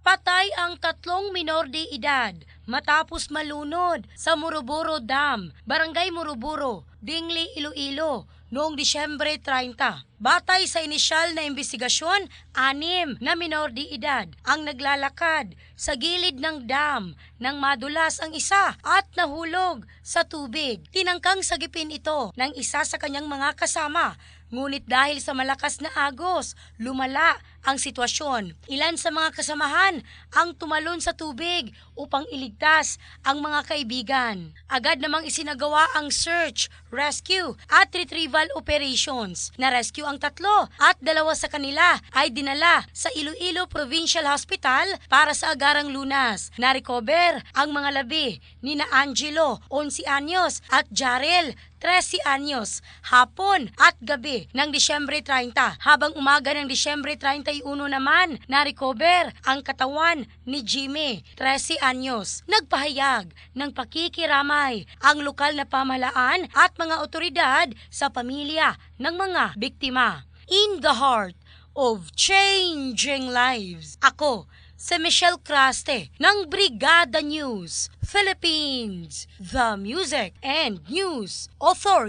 Patay ang 3 minor de edad matapos malunod sa Muruburo Dam, Barangay Muruburo, Dingli, Iloilo noong Disyembre 30. Batay sa inisyal na investigasyon, 6 na minor de edad ang naglalakad sa gilid ng dam nang madulas ang isa at nahulog sa tubig. Tinangkang sagipin ito ng isa sa kanyang mga kasama. Ngunit dahil sa malakas na agos, lumala ang sitwasyon. Ilan sa mga kasamahan ang tumalon sa tubig upang iligtas ang mga kaibigan. Agad namang isinagawa ang search, rescue at retrieval operations. Na-rescue ang 3 at 2 sa kanila ay dinala sa Iloilo Provincial Hospital para sa agarang lunas. Na-recover ang mga labi ni na Angelo, 11 anyos at Jarel, 13 anyos, hapon at gabi ng Disyembre 30. Habang umaga ng Disyembre 31 naman, na-recover ang katawan ni Jimmy, 13 anyos. Nagpahayag ng pakikiramay ang lokal na pamahalaan at mga otoridad sa pamilya ng mga biktima. In the heart of changing lives, ako si Michelle Craste ng Brigada News Philippines, the Music and News Authority.